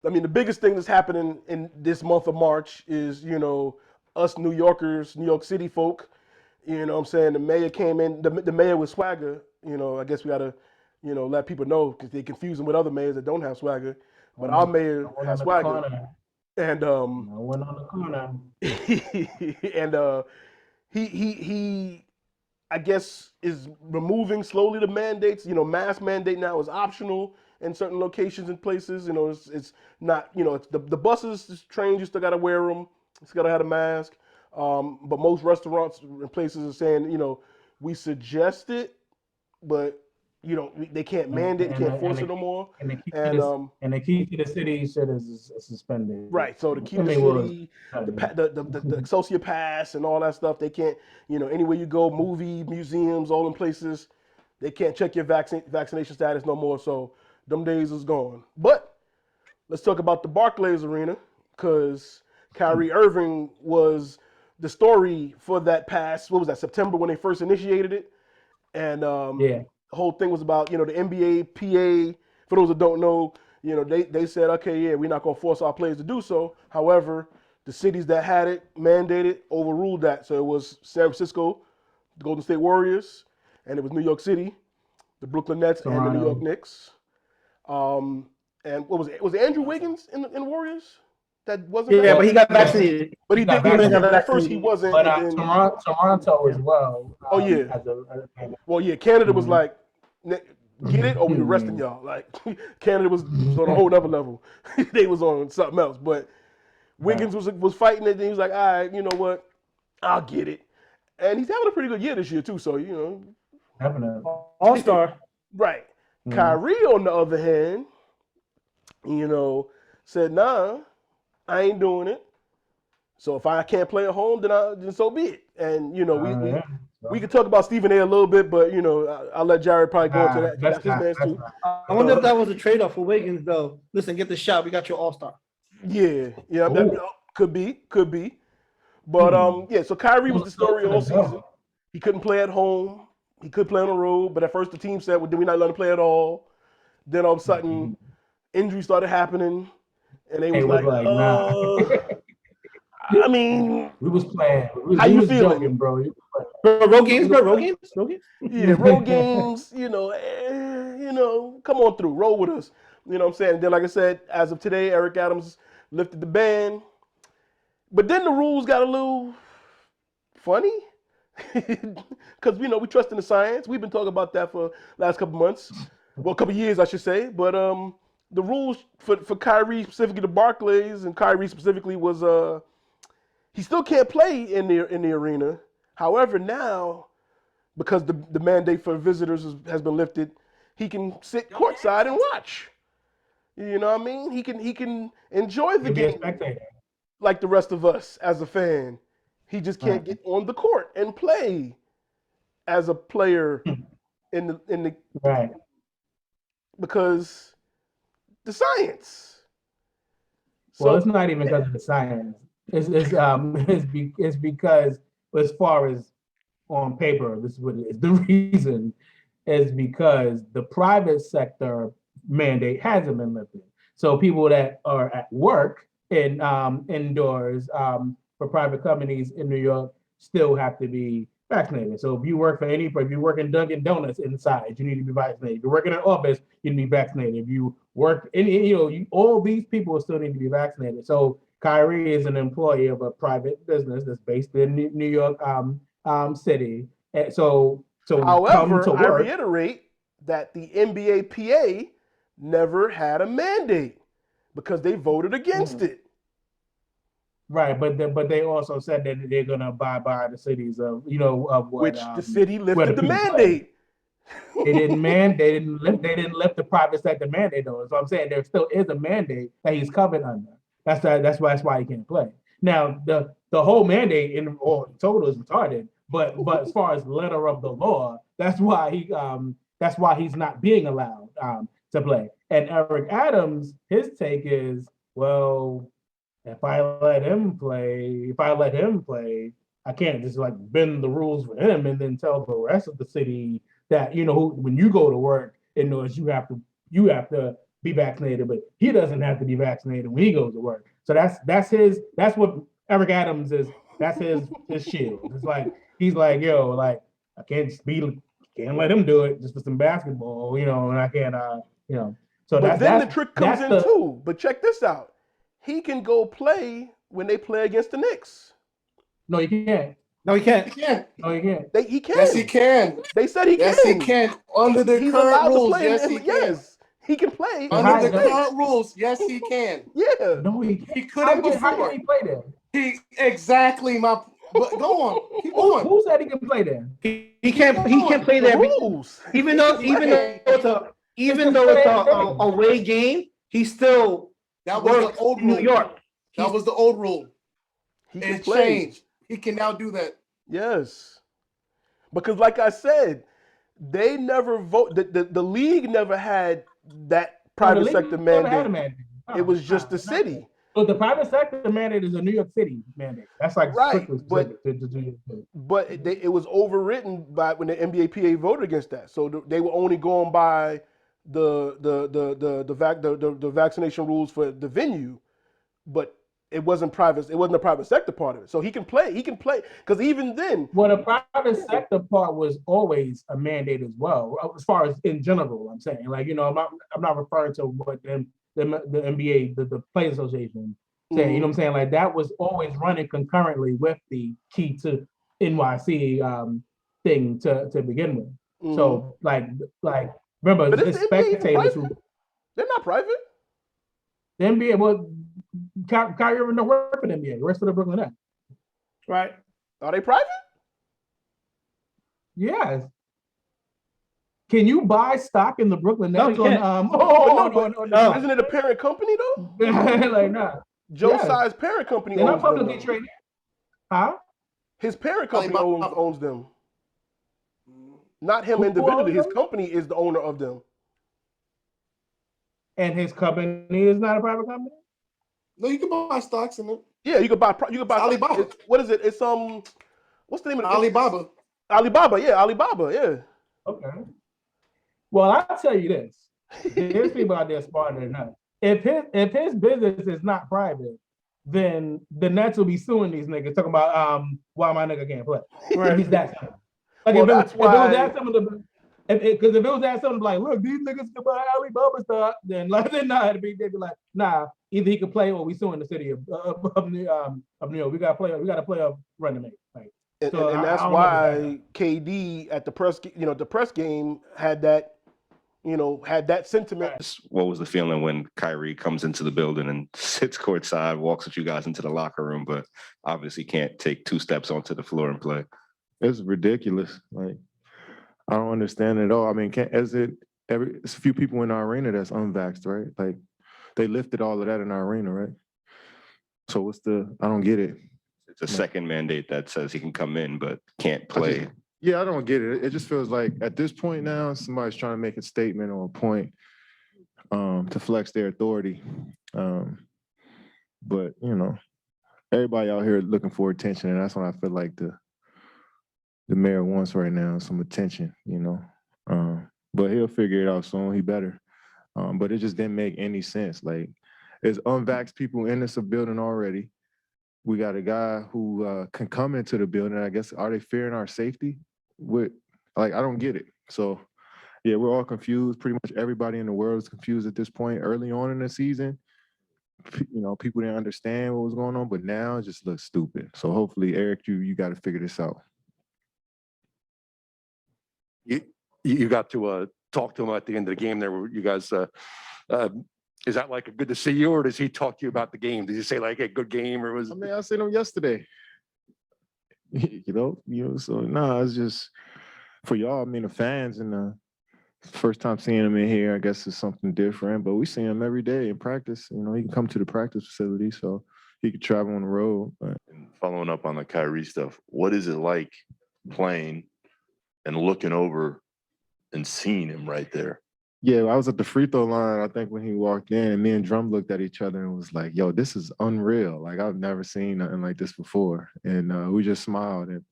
I mean, the biggest thing that's happening in this month of March is, us New Yorkers, New York City folk. You know what I'm saying? The mayor came in, the mayor with swagger. I guess we got to, let people know because they confuse him with other mayors that don't have swagger. But our No mayor one has on the swagger. corner. And No one on the corner. and he I guess is removing slowly the mandates. Mask mandate now is optional in certain locations and places. It's not. It's the buses, the trains. You still got to wear them. You still got to have a mask. But most restaurants and places are saying, we suggest it, but they can't And mandate, they and can't the, and force the it no more. and the key to And this and the key to the city shit is suspended. right, so the I key to the mean, was city, the Excelsior Pass, and all that stuff, they can't. Anywhere you go, movie, museums, all them places, they can't check your vaccination status no more. So them days is gone. But let's talk about the Barclays Arena because Kyrie Irving was the story for that past. What was that? September when they first initiated it, and yeah. the whole thing was about the NBA PA. For those that don't know, they said, okay, yeah, we're not gonna force our players to do so. However, the cities that had it mandated overruled that. So it was San Francisco, the Golden State Warriors, and it was New York City, the Brooklyn Nets, and the New York Toronto. Knicks. Um, and what was it? Was it Andrew Wiggins in Warriors that wasn't Yeah, but he Well, got vaccinated? yeah, vaccinated. But he he got did. He went and got At vaccinated. first he vaccinated. wasn't, But and then Toronto as well. oh yeah, As a well yeah, Canada was mhm. like, get it or we arresting y'all. Like Canada was on a whole other level. They was on something else. But Right. Wiggins was fighting it, and he was like, all right, you know what, I'll get it. And he's having a pretty good year this year too. So Definitely. All star. right. Mhm. Kyrie on the other hand, you know, said, nah, I ain't doing it. So if I can't play at home, then so be it. And Yeah. we So, could talk about Stephen A. a little bit, but I'll let Jared probably go into nah, that because that's his man that's too. not. I wonder if So that was a trade off for Wiggins though. Listen, get the shot. We got your all star. yeah, yeah, Oh, could be. But hmm. yeah. So Kyrie was Who's the still story to the all season. go? He couldn't play at home. He could play on the road, but at first the team said, "Well, did we not let him play at all?" Then all of a sudden, Mhm. injuries started happening, and they They was was like, like, nah. I mean, We was playing. how We you was feeling? joking, bro. We Bro, road games, was bro, road playing. games, road games. Yeah, road games, come on through, roll with us. You know what I'm saying? And then, like I said, as of today, Eric Adams lifted the ban. But then the rules got a little funny because we trust in the science. We've been talking about that for last couple months, well, a couple years, I should say. But the rules for Kyrie specifically, the Barclays and Kyrie specifically was he still can't play in the arena. However, now because the mandate for visitors has been lifted, he can sit courtside and watch. You know what I mean? He can enjoy the You'll be a game spectator. like the rest of us as a fan. He just can't Right. get on the court and play as a player in the Right. because the science. Well, So it's not even yeah, because of the science. It's because as far as on paper, this is what it is. The reason is because the private sector mandate hasn't been lifted. So people that are at work in indoors for private companies in New York still have to be vaccinated. So if you work in Dunkin' Donuts inside, you need to be vaccinated. If you work in an office, you need to be vaccinated. If you work in, all these people still need to be vaccinated. So Kyrie is an employee of a private business that's based in New York City. And so come however, to I work. reiterate that the NBA PA never had a mandate because they voted against Mm. it, Right, but they also said that they're gonna abide by the cities of of which the city where the lifted the people play. mandate. They didn't lift the private sector mandate though. So I'm saying there still is a mandate that he's covered under. That's why he can't play. Now the whole mandate in or total is retarded. But as far as letter of the law, that's why he's not being allowed to play. And Eric Adams, his take is, well, if I let him play, I can't just like bend the rules for him and then tell the rest of the city that when you go to work in Norris, you have to be vaccinated, but he doesn't have to be vaccinated when he goes to work. So that's what Eric Adams is. That's his shield. It's like he's like, yo, like I can't let him do it just for some basketball, and I can't, So But then the trick comes that's in too. But check this out. He can go play when they play against the Knicks. No, you can't. No, he can't. He can. No, you can't. He can. Yes, he can. They said he Yes, can. he can. Under the He's current allowed to rules, play. yes, he can. Yes, he can play. How Under the does- current rules, yes, he can. Yeah. No, he He can't. couldn't How before. can he play there? He exactly my. But go on, keep going. Who said he can play there? He can't play there. Rules. Even though it's a away game, he's still That was the works old in New rule. York. That was the old rule. He can It play. changed. He can now do that. Yes. Because like I said, they never vote. The league never had that private The sector league never had a mandate. mandate. It was just the city. So the private sector mandate is a New York City mandate. That's like Right, strictly but- specific to But it was overwritten by when the NBA PA voted against that. So they were only going by the vaccination rules for the venue, but it wasn't private. It wasn't the private sector part of it. So he can play. He can play because even then, Well, the private sector part was always a mandate as well, as far as in general. I'm saying, like, I'm not referring to what the NBA, the Players Association, saying. You know what I'm saying? Like that was always running concurrently with the key to NYC thing to begin with. So like remember, But it's is the NBA even spectators private? They're not private. the NBA. Well, Kyrie Irving don't work for the NBA. He works for the Brooklyn Nets. Right. Are they private? Yes. Can you buy stock in the Brooklyn Nets? No, you can't. No. Isn't it a parent company though? Like nah. Joe Yes. Tsai's parent company They're not owns them. publicly though. traded. Huh? His parent company Alibaba. owns them. Not him Who individually. owns His them? company is the owner of them. And his company is not a private company? No, you can buy stocks in it. Yeah, you could buy. Alibaba. What is it? It's what's the name of it? Alibaba. Alibaba. Yeah, Alibaba. Yeah. Okay. Well, I'll tell you this. There's people out there smarter than us. If his business is not private, then the Nets will be suing these niggas, talking about why my nigga can't play. Right. It's that simple. Like Well, if that's it was why- that simple, because if it was that simple, like, look, these niggas can buy Alibaba stock, then they'd be like, nah, either he can play or we suing the city of New York. We got to play a run to make. Like, And, So and I that's don't know about why KD at the press game had that, had that sentiment. What was the feeling when Kyrie comes into the building and sits courtside, walks with you guys into the locker room, but obviously can't take 2 steps onto the floor and play? It's ridiculous. Like, I don't understand it at all. I mean, it's a few people in our arena that's unvaxxed, right? Like, they lifted all of that in our arena, right? So I don't get it. It's a second mandate that says he can come in but can't play. Yeah, I don't get it. It just feels like at this point now, somebody's trying to make a statement or a point to flex their authority. But, everybody out here looking for attention, and that's what I feel like the mayor wants right now, some attention, but he'll figure it out soon. He better. But it just didn't make any sense. Like, there's unvaxxed people in this building already. We got a guy who can come into the building. I guess, are they fearing our safety? I don't get it. So, yeah, we're all confused. Pretty much everybody in the world is confused at this point. Early on in the season, people didn't understand what was going on, but now it just looks stupid. So hopefully, Eric, you got to figure this out. You got to talk to him at the end of the game there. Where you guys, is that like a good to see you, or does he talk to you about the game? Did he say like a good game, or was? I mean, I seen him yesterday. So it's just for y'all. I mean, the fans and the first time seeing him in here, I guess it's something different. But we see him every day in practice. He can come to the practice facility, so he could travel on the road. But And following up on the Kyrie stuff, what is it like playing and looking over and seeing him right there? yeah, I was at the free throw line, I think, when he walked in, and me and Drum looked at each other and was like, yo, this is unreal. Like, I've never seen nothing like this before. And we just smiled. And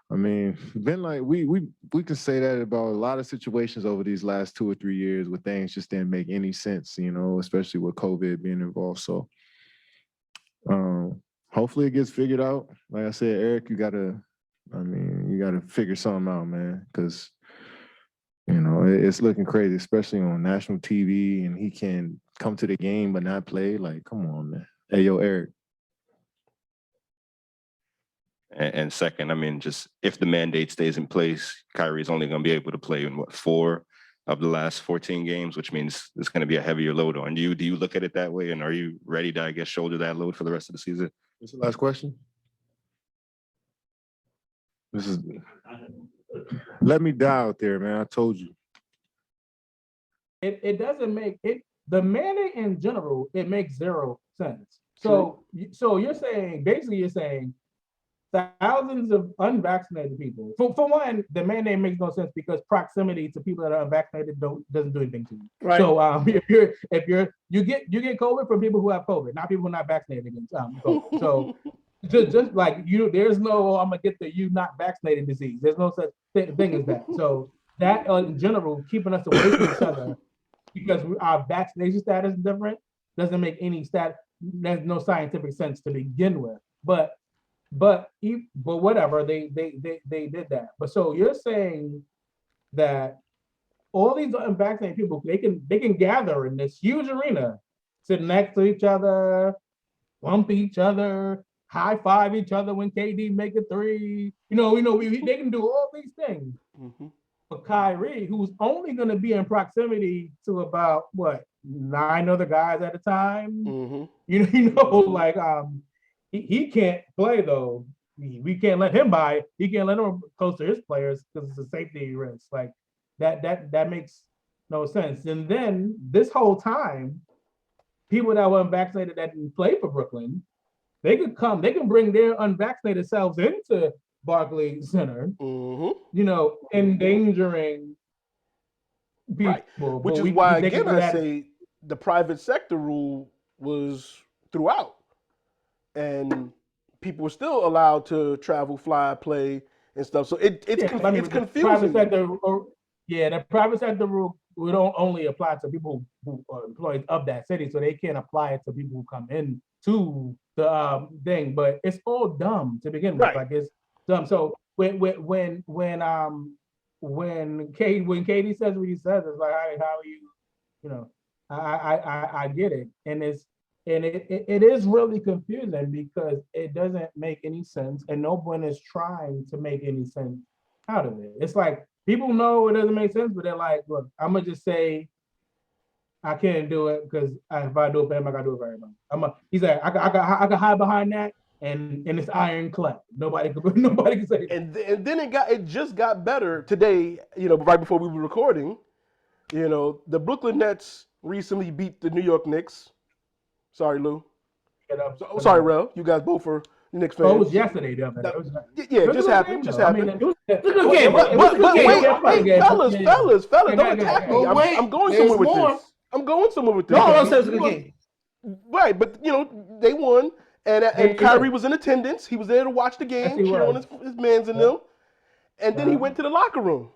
I mean, been like we can say that about a lot of situations over these last 2 or 3 years where things just didn't make any sense, you know, especially with COVID being involved. So hopefully it gets figured out. Like I said, Eric, you gotta figure something out, man, because you know it's looking crazy, especially on national TV, and he can come to the game but not play. Like, come on, man. Hey, yo, Eric. And second, I mean, just if the mandate stays in place, Kyrie's only going to be able to play in 4 of the last 14 games, which means it's going to be a heavier load on you. Do you look at it that way? And are you ready to, I guess, shoulder that load for the rest of the season? What's the last question? This is. Let me die out there, man. I told you. It doesn't make it. The mandate in general, it makes zero sense. So you're saying, basically you're saying thousands of unvaccinated people. For one, the mandate makes no sense because proximity to people that are unvaccinated doesn't do anything to you. Right. So you get COVID from people who have COVID, not people who are not vaccinated against COVID. So just like you, there's no I'm gonna get the you not vaccinated disease. There's no such thing as that. So that in general, keeping us away from each other because our vaccination status is different doesn't make any there's no scientific sense to begin with. But whatever, they did that. But so you're saying that all these unvaccinated people, they can gather in this huge arena, sit next to each other, bump each other, high five each other when KD make a 3. They can do all these things. Mm-hmm. But Kyrie, who's only going to be in proximity to about 9 other guys at a time, Mm-hmm. he can't play though. We can't let him by. He can't let him close to his players because it's a safety risk. Like that makes no sense. And then this whole time, people that were unvaccinated that didn't play for Brooklyn, they can bring their unvaccinated selves into Barclays Center, endangering people. Right. Which is why, again, I say the private sector rule was throughout. And people were still allowed to travel, fly, play, and stuff. So it's confusing. The private sector rule would only apply to people who are employees of that city, so they can't apply it to people who come in to the thing. But it's all dumb to begin with. Right. Like it's dumb. So when Katie says what he says, it's like, how are you? I get it, and it is really confusing because it doesn't make any sense, and no one is trying to make any sense out of it. It's like people know it doesn't make sense, but they're like, look, I'm gonna just say I can't do it because if I do it for him, I gotta do it for everybody. He's like, I can hide behind that, and it's ironclad. Nobody can say. And then it just got better today. Right before we were recording, the Brooklyn Nets recently beat the New York Knicks. Sorry, Lou. Sorry, Rel. You guys both are Knicks fans. It was yesterday, though. It just happened. Just happened. It was a good game. Wait, fellas, don't attack me. I'm going somewhere with this. I'm going somewhere with this. No, it was a good game. Right, but they won, and Kyrie was in attendance. He was there to watch the game, cheer on his mans and them, and then he went to the locker room.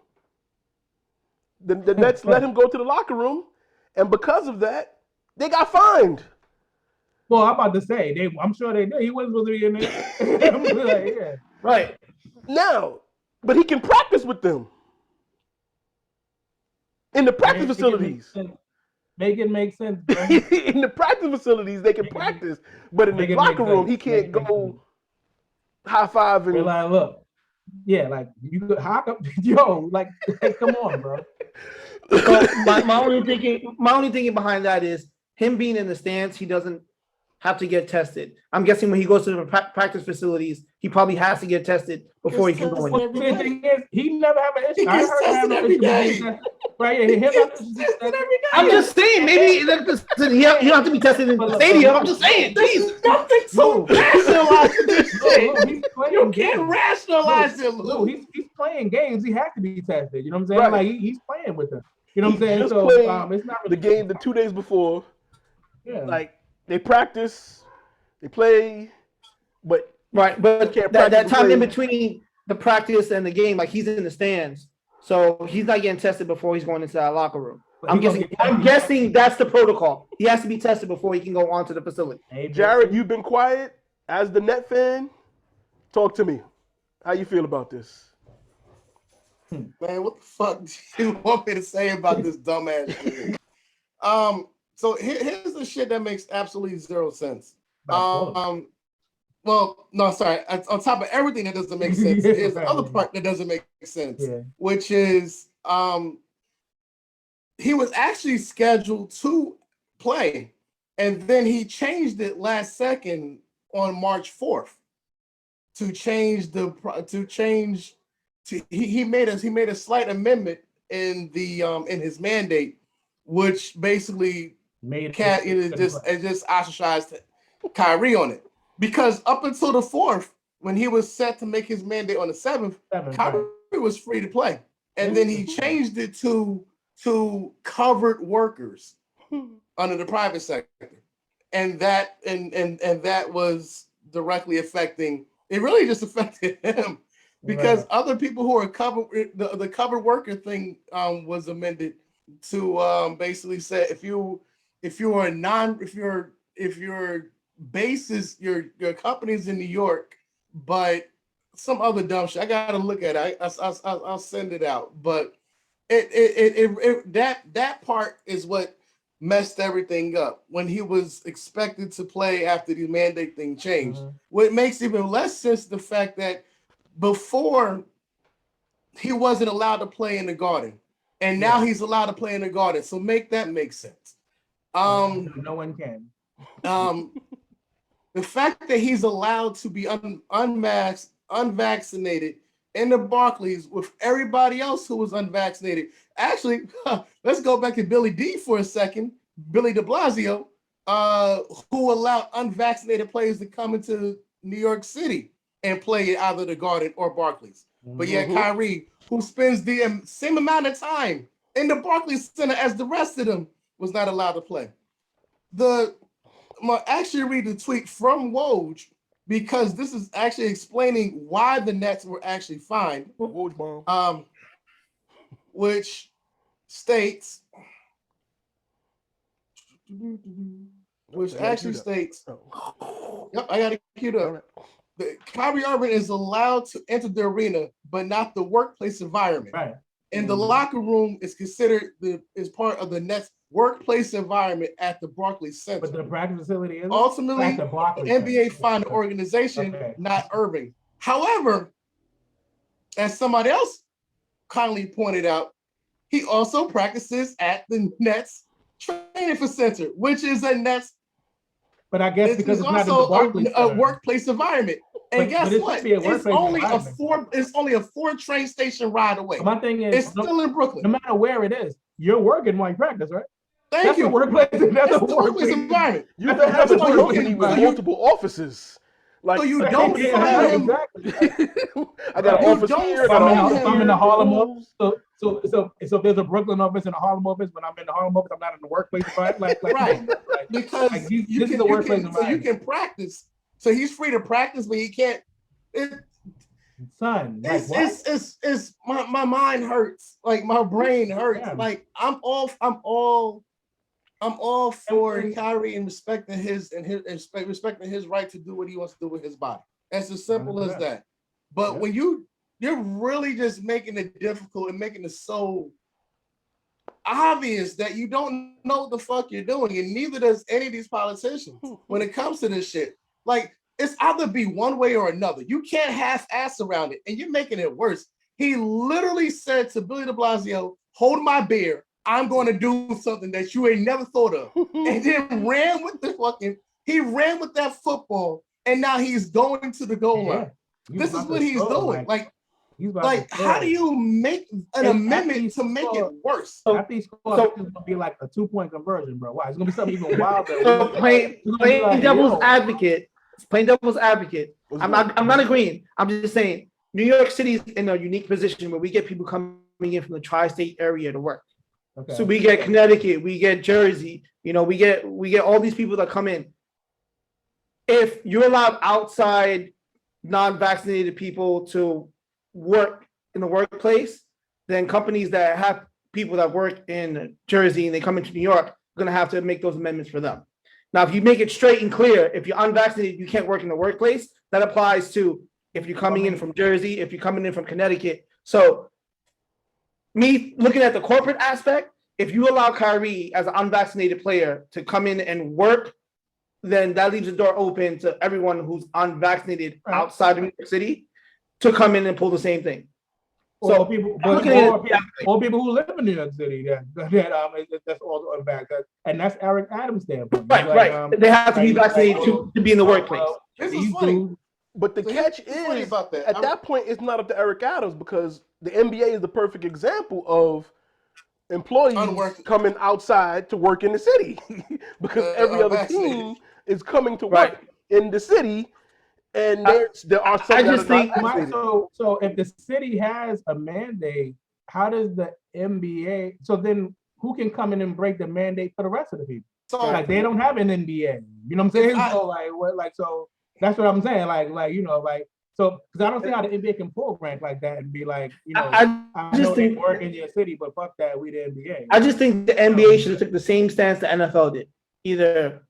The Nets let him go to the locker room, and because of that, they got fined. Well, I'm about to say, I'm sure they did. He wasn't supposed to be in there. Right. Now, but he can practice with them. In the practice facilities. Make it make sense. In the practice facilities, they can practice. But in the locker room, he can't go high five and like, look. Yeah, like you could come on, bro. So my only thinking behind that is him being in the stands, he doesn't have to get tested. I'm guessing when he goes to the practice facilities, he probably has to get tested before he can go in. The thing is, he never have an issue. I heard him have an issue. I'm just saying, maybe he don't have to be tested in the stadium. I'm just saying, there's nothing so rationalized in this shit. You can't rationalize it. No, he's playing games. He has to be tested. You know what I'm saying? Right. Like he's playing with them. You know what I'm saying? Just So it's not really the game the 2 days before. Yeah. Like they practice, they play, but right. But that time in between to practice and the game, like he's in the stands. So he's not getting tested before he's going into that locker room. I'm guessing that's the protocol. He has to be tested before he can go onto the facility. Jared, you've been quiet as the Net fan. Talk to me. How you feel about this? Man, what the fuck do you want me to say about this dumbass shit? So here's the shit that makes absolutely zero sense. Well, no, sorry. On top of everything that doesn't make sense, here's the other part that doesn't make sense, which is he was actually scheduled to play, and then he changed it last second on March 4th he made a slight amendment in his mandate, which basically just ostracized Kyrie on it. Because up until the 4th, when he was set to make his mandate on the 7th, Kyrie was free to play. And then he changed it to covered workers under the private sector. And that was directly affecting, it really just affected him, because other people who are covered, the covered worker thing was amended to basically say if your base is your company's in New York, but some other dumb shit. I gotta look at it. I'll send it out. But that part is what messed everything up when he was expected to play after the mandate thing changed. What makes even less sense the fact that before he wasn't allowed to play in the Garden, and now he's allowed to play in the Garden. So make sense. No one can. The fact that he's allowed to be unvaccinated in the Barclays with everybody else who was unvaccinated. Actually, let's go back to Billy D for a second. Billy de Blasio, who allowed unvaccinated players to come into New York City and play at either the Garden or Barclays. But yet Kyrie, who spends the same amount of time in the Barclays Center as the rest of them, was not allowed to play. I'm gonna actually read the tweet from Woj, because this is actually explaining why the Nets were actually fined. Woj bomb. Which states, yep, I got it queued up. Kyrie Irving is allowed to enter the arena, but not the workplace environment. Right. And the locker room is considered is part of the Nets workplace environment at the Barclays Center. But the practice facility is ultimately the NBA fined the organization, not Irving. However, as somebody else kindly pointed out, he also practices at the Nets training center, which is a Nets. But I guess because it's not also a workplace environment. And guess what? It's only a 4 train station ride away. My thing is, it's still in Brooklyn. No matter where it is, you're working while you practice, right? Thank you. That's a workplace environment. You don't have a company with multiple offices. Like, so you don't fire him. Exactly. I got an office here. I'm in the Harlem office. So if there's a Brooklyn office and a Harlem office, when I'm in the Harlem office, I'm not in the workplace environment. Right. Because you can practice. So he's free to practice, but he can't. Son, it's my mind hurts. Like my brain hurts. Yeah. Like I'm all for Kyrie and respecting his right to do what he wants to do with his body. That's as simple as that. But when you're really just making it difficult and making it so obvious that you don't know what the fuck you're doing, and neither does any of these politicians when it comes to this shit. Like, it's either be one way or another. You can't half-ass around it, and you're making it worse. He literally said to Billy de Blasio, "Hold my beer. I'm going to do something that you ain't never thought of," and then ran with that football, and now he's going to the goal line. This is what he's doing. Like, how do you make an amendment to make it worse? So it's gonna be like a 2-point conversion, bro. Why? It's gonna be something even wilder. So playing devil's advocate. Playing devil's advocate. I'm not agreeing. I'm just saying New York City is in a unique position where we get people coming in from the tri-state area to work. Okay. So we get Connecticut, we get Jersey, we get all these people that come in. If you're allowed outside non-vaccinated people to work in the workplace, then companies that have people that work in Jersey and they come into New York are going to have to make those amendments for them. Now, if you make it straight and clear, if you're unvaccinated, you can't work in the workplace. That applies to if you're coming in from Jersey, if you're coming in from Connecticut. So, me looking at the corporate aspect, if you allow Kyrie as an unvaccinated player to come in and work, then that leaves the door open to everyone who's unvaccinated outside of New York City to come in and pull the same thing. So people who live in New York City that's also unvaccinated, and that's Eric Adams' standpoint. Right. They have to be vaccinated to be in the workplace. This is funny. But the catch is, about that. at that point, it's not up to Eric Adams because the NBA is the perfect example of employees coming outside to work in the city because every other team is coming to work in the city, and there are some. I just think so. If the city has a mandate, how does the NBA? So then, who can come in and break the mandate for the rest of the people? So like they don't have an NBA. You know what I'm saying? So that's what I'm saying. So because I don't see how the NBA can pull grants like that and be like, I just think work in your city, but fuck that, we the NBA. I just think the NBA should have took the same stance the NFL did. Either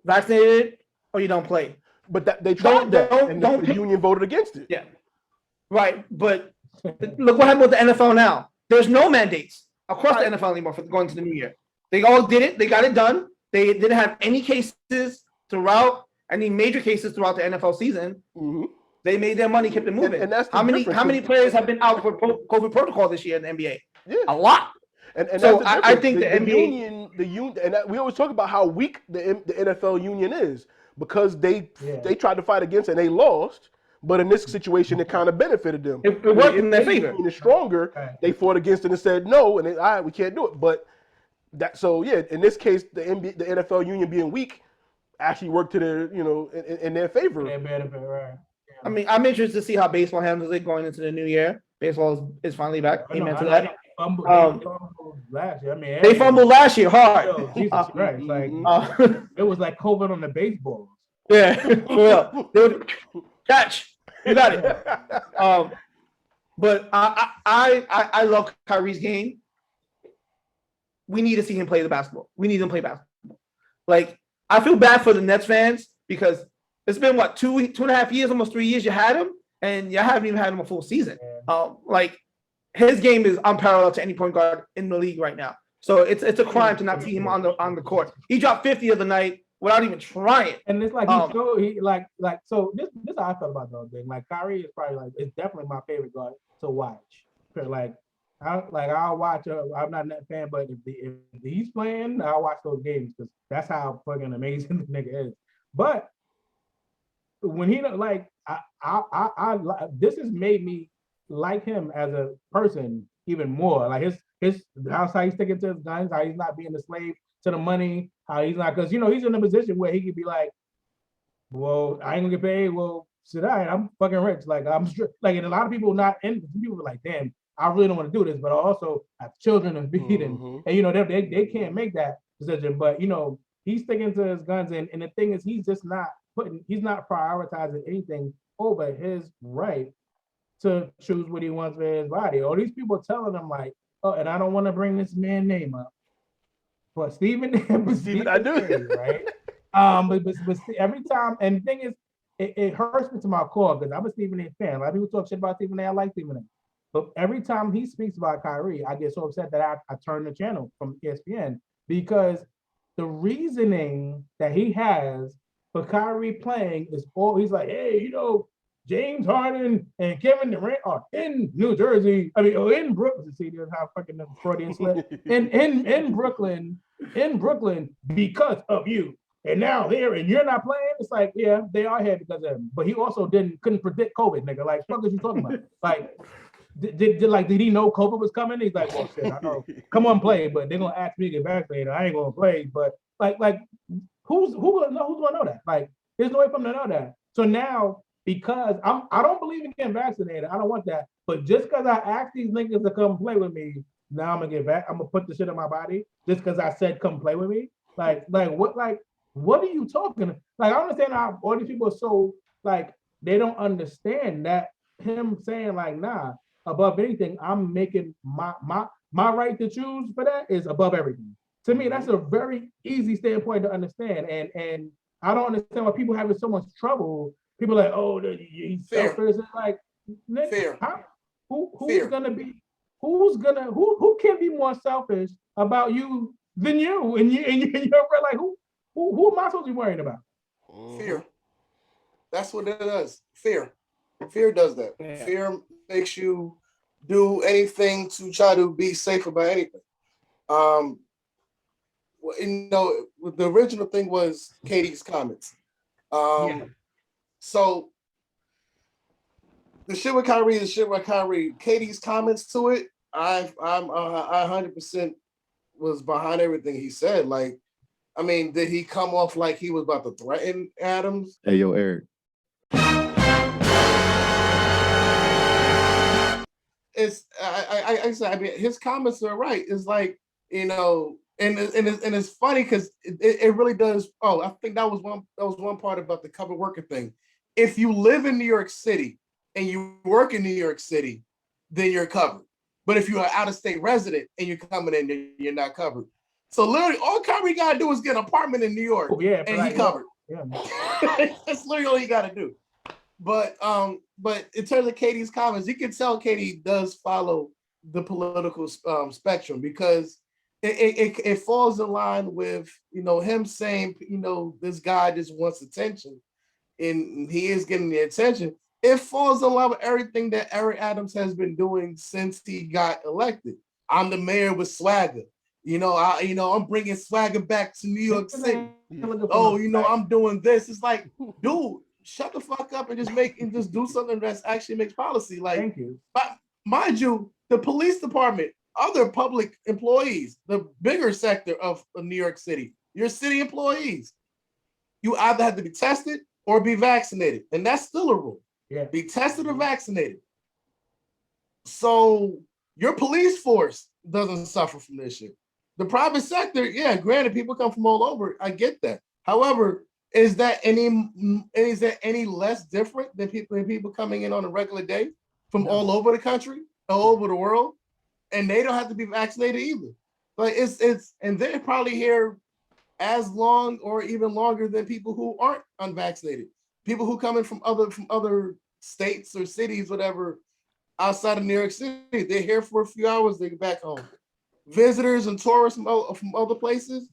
vaccinated or you don't play. But they tried that, and the union voted against it. Yeah, right. But look what happened with the NFL now. There's no mandates across the NFL anymore for going to the new year. They all did it. They got it done. They didn't have any cases throughout, any major cases throughout the NFL season. Mm-hmm. They made their money, kept it moving. And that's how many players have been out for COVID protocol this year in the NBA? Yeah. A lot. And so I think the NBA union, and we always talk about how weak the NFL union is because they tried to fight against it and they lost. But in this situation, it kind of benefited them. It worked in their favor. Union is stronger. They fought against it and said no, and we can't do it. But in this case, the NFL union being weak actually worked to their in their favor. Their benefit, right? I mean, I'm interested to see how baseball handles it going into the new year. Baseball is finally back. Amen to that. They fumbled last year hard. Jesus Christ! It was like COVID on the baseball. Yeah, well, they would catch. You got it. But I love Kyrie's game. We need to see him play the basketball. We need him to play basketball. Like, I feel bad for the Nets fans because it's been what 2.5 years, almost 3 years. You had him, and you haven't even had him a full season. Like his game is unparalleled to any point guard in the league right now. So it's a crime to not see him on the court. He dropped 50 the other night without even trying. And it's like so this is how I felt about the whole thing. Like Kyrie is probably it's definitely my favorite guard to watch. I'll watch. I'm not a net fan, but if he's playing, I'll watch those games because that's how fucking amazing the nigga is. But when he this has made me like him as a person even more. Like his how he's sticking to his guns, how he's not being a slave to the money, how he's not because he's in a position where he could be like, well, I ain't gonna get paid. Well, shit, I'm fucking rich. Like and a lot of people people are like, damn, I really don't want to do this, but I also have children to feed, and they can't make that decision. But he's sticking to his guns, and the thing is, he's not prioritizing anything over his right to choose what he wants for his body. All these people telling him like, oh, and I don't want to bring this man's name up, but Stephen, I do, right? But every time, and the thing is, it hurts me to my core because I'm a Stephen A. fan. A lot of people talk shit about Stephen A. I like Stephen A. But every time he speaks about Kyrie, I get so upset that I turn the channel from ESPN because the reasoning that he has for Kyrie playing is he's like, hey, James Harden and Kevin Durant are in New Jersey. I mean, in Brooklyn. See, there's how fucking the Freudian slip. in Brooklyn because of you. And now here, and you're not playing. It's like, yeah, they are here because of him. But he also couldn't predict COVID, nigga. Like, what are you talking about? Like, did he know COVID was coming? He's like, well, shit, I know. Come on, play, but they're gonna ask me to get vaccinated. I ain't gonna play. But who's gonna know that? Like, there's no way for him to know that. So now, because I don't believe in getting vaccinated, I don't want that. But just because I asked these niggas to come play with me, now I'm gonna get back. I'm gonna put the shit in my body just because I said come play with me. What are you talking? Like, I understand how all these people are so they don't understand that him saying like, nah, above anything, I'm making my right to choose for that is above everything. To me, that's a very easy standpoint to understand. And I don't understand why people having so much trouble. People are like, oh, he's Fair. selfish. It's like, Fair. who's Fair. gonna be who can be more selfish about you than you? And you're like, who am I supposed to be worrying about? Fear. That's what it does. Fear. Fear does that. Yeah. Fear makes you do anything to try to be safe about anything. You know, the original thing was Katie's comments. So the shit with Kyrie, Katie's comments to it, I 100% was behind everything he said. Like, I mean, did he come off like he was about to threaten Adams? Hey, yo, Eric. I mean, his comments are right. It's like, you know, and it's funny because it really does. Oh, I think that was one part about the covered worker thing. If you live in New York City and you work in New York City, then you're covered. But if you're an out-of-state resident and you're coming in, you're not covered. So literally, all Kyrie got to do is get an apartment in New York, and he covered. Yeah. That's literally all you got to do. But in terms of Katie's comments, you can tell Katie does follow the political spectrum because it falls in line with, you know, him saying, you know, this guy just wants attention, and he is getting the attention. It falls in line with everything that Eric Adams has been doing since he got elected. I'm the mayor with swagger. You know, I'm bringing swagger back to New York City. Oh, you know, I'm doing this. It's like, dude, shut the fuck up and just do something that actually makes policy. Like, thank you. But mind you, the police department, other public employees, the bigger sector of New York City, your city employees, you either have to be tested or be vaccinated, and that's still a rule. Yeah. Be tested or vaccinated. So your police force doesn't suffer from this shit. The private sector, yeah, granted, people come from all over. I get that. However, is that any less different than people coming in on a regular day from all over the country, all over the world, and they don't have to be vaccinated either? Like and they're probably here as long or even longer than people who aren't unvaccinated. People who come in from other states or cities, whatever, outside of New York City, they're here for a few hours, they get back home. Visitors and tourists from other places,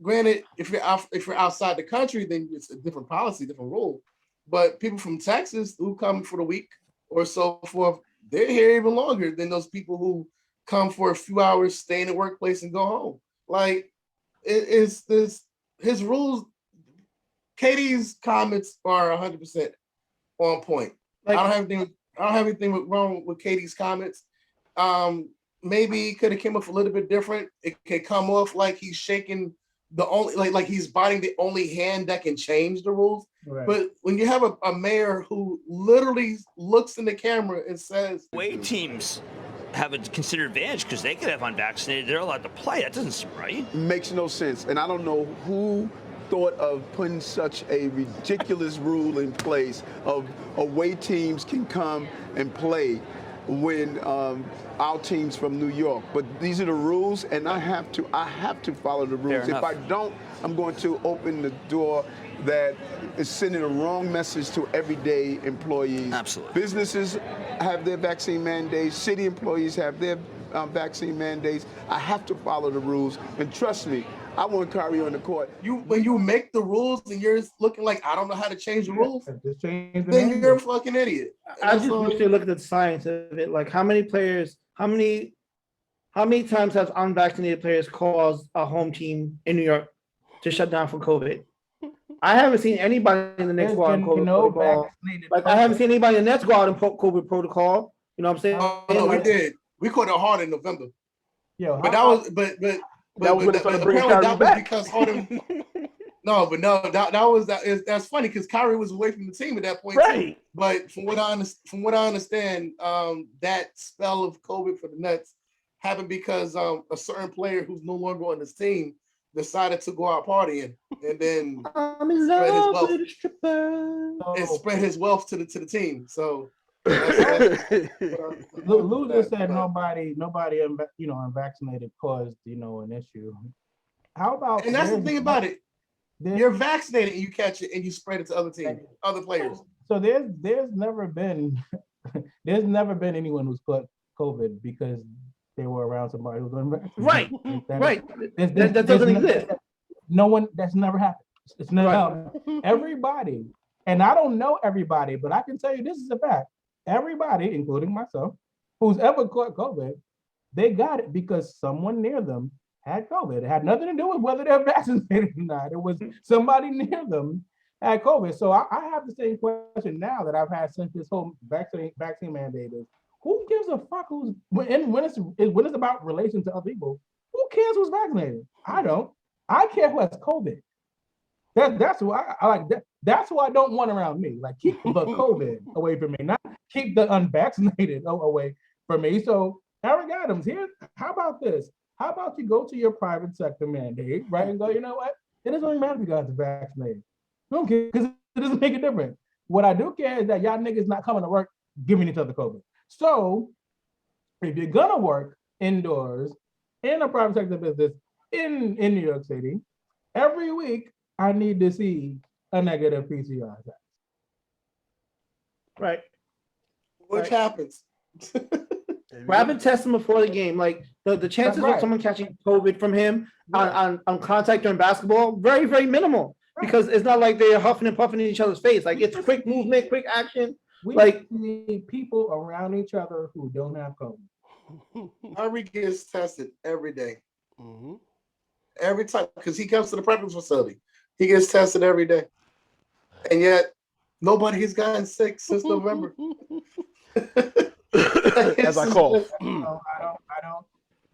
granted, if you're outside the country, then it's a different policy, different rule. But people from Texas who come for the week or so forth, they're here even longer than those people who come for a few hours, stay in the workplace, and go home. Like, it's this his rules. Katie's comments are 100% on point. Like, I don't have anything wrong with Katie's comments. Maybe could have came off a little bit different. It could come off like he's shaking the only like he's biting the only hand that can change the rules. Right. But when you have a mayor who literally looks in the camera and says, away teams have a considered advantage because they could have unvaccinated, they're allowed to play. That doesn't seem right. Makes no sense. And I don't know who thought of putting such a ridiculous rule in place of away teams can come and play when our teams from New York. But these are the rules, and I have to follow the rules. If I don't, I'm going to open the door that is sending a wrong message to everyday employees. Absolutely. Businesses have their vaccine mandates. City employees have their vaccine mandates. I have to follow the rules, and trust me, I want Kyrie on the court. When you make the rules and you're looking like, I don't know how to change the rules, then you're a fucking idiot. I just wish they look at the science of it. Like, how many times have unvaccinated players caused a home team in New York to shut down for COVID? I haven't seen anybody in the Nets go out in COVID protocol. Like, I haven't seen anybody in the Nets go out in COVID protocol. You know what I'm saying? Oh, no, we did. We caught it hard in November. Yo, but that was that was when they started bringing Kyrie back. Because Harden, that's funny because Kyrie was away from the team at that point, right? Too. But from what I understand, that spell of COVID for the Nets happened because a certain player who's no longer on this team decided to go out partying and then spread his wealth to the team. So Lou just said nobody, unvaccinated caused, an issue. How about? And that's the thing about it. You're vaccinated and you catch it and you spread it to other teams, other players. So there's never been anyone who's caught COVID because they were around somebody who's unvaccinated. Right. That doesn't exist. No one. That's never happened. It's never everybody, and I don't know everybody, but I can tell you this is a fact. Everybody, including myself, who's ever caught COVID, they got it because someone near them had COVID. It had nothing to do with whether they're vaccinated or not. It was somebody near them had COVID. So I have the same question now that I've had since this whole vaccine mandate is, who gives a fuck who's when it's about relation to other people? Who cares who's vaccinated? I don't. I care who has COVID. That's why I like that. That's who I don't want around me. Like, keep the COVID away from me, not keep the unvaccinated away from me. So Eric Adams, how about this? How about you go to your private sector mandate, right? And go, you know what? It doesn't really matter if you guys are vaccinated. I don't care, because it doesn't make a difference. What I do care is that y'all niggas not coming to work giving each other COVID. So if you're gonna work indoors in a private sector business in New York City, every week I need to see a negative PCR test. Right. Which happens. Rapid testing before the game, like the chances of someone catching COVID from him on contact during basketball, very, very minimal. Because it's not like they're huffing and puffing in each other's face. Like, it's quick movement, quick action. We like need people around each other who don't have COVID. Kyrie gets tested every day. Every time, because he comes to the practice facility. He gets tested every day. And yet, nobody has gotten sick since November. As I call. I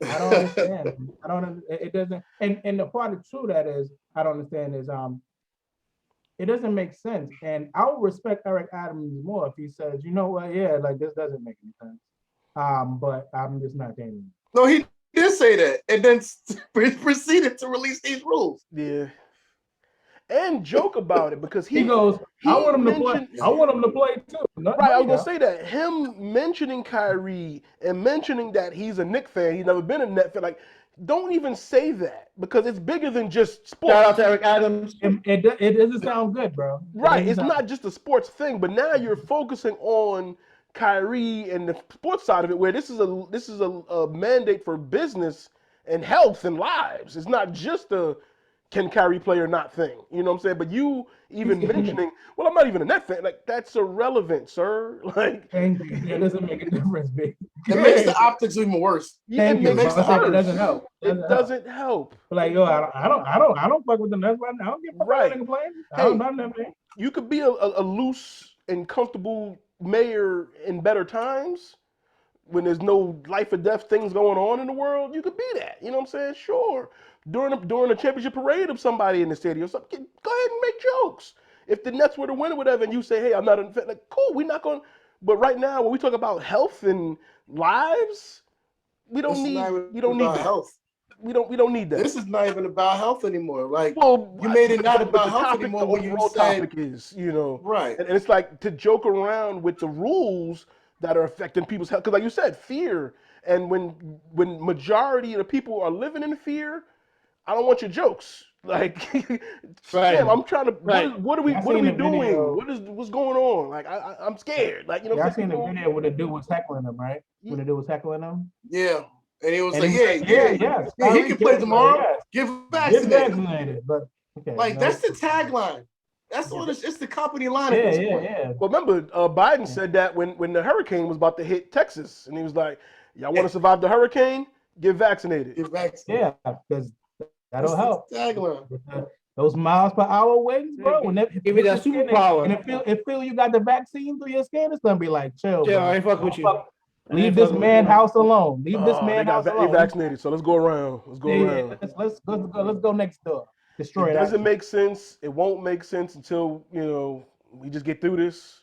don't understand. It doesn't. And the part of true that is, I don't understand is, it doesn't make sense. And I would respect Eric Adams more if he says, you know what, yeah, like, this doesn't make any sense. But I'm just not saying it. No, he did say that, and then proceeded to release these rules. Yeah. And joke about it, because he goes, I want him to play. I want him to play too. Right, I was gonna say that. Him mentioning Kyrie and mentioning that he's a Knicks fan, he's never been a Net fan. Like, don't even say that, because it's bigger than just sports. Shout out to Eric Adams. It doesn't sound good, bro. Right, it's not just a sports thing, but now you're focusing on Kyrie and the sports side of it, where this is a mandate for business and health and lives. It's not just a can Kyrie play or not thing. You know what I'm saying? But you even mentioning, well, I'm not even a Net fan. Like, that's irrelevant, sir. Like, it doesn't make a difference, big. It makes the optics even worse. Yeah, it makes the it doesn't help. It doesn't help. Like, yo, I don't fuck with the Nets right now. I don't give a fuck about them playing. I don't know them, man. You could be a loose and comfortable mayor in better times, when there's no life or death things going on in the world. You could be that. You know what I'm saying? Sure. During a championship parade of somebody in the stadium, go ahead and make jokes. If the Nets were to win or whatever, and you say, hey, I'm not a fan, like, cool, we're not going. But right now, when we talk about health and lives, we don't need health. We don't need that. This is not even about health anymore. Like, well, you made it not about health topic, anymore when you said topic is, right. And it's like to joke around with the rules that are affecting people's health, because like you said, fear. And when majority of the people are living in fear, I don't want your jokes. Like, Sam, I'm trying to. What are we doing? What's going on? Like, I'm scared. Like, I seen the video where the dude was heckling him, right? When the dude was heckling him. Yeah, and he was and like, yeah, he can play tomorrow. Get vaccinated. But okay, like, that's the tagline. That's what it's the company line. Yeah. Well, remember, Biden said that when the hurricane was about to hit Texas, and he was like, "Y'all want to survive the hurricane? Get vaccinated." Get vaccinated. Yeah, because that'll help. Tagline. Those miles per hour wings, bro. When they give you that superpower, and it feel you got the vaccine through your skin, it's gonna be like, chill. Yeah, bro. I ain't fucking with you. Leave this man house alone. Leave this man house alone. They vaccinated, so let's go around. Let's go next door. Destroy it. It doesn't make sense. It won't make sense until we just get through this.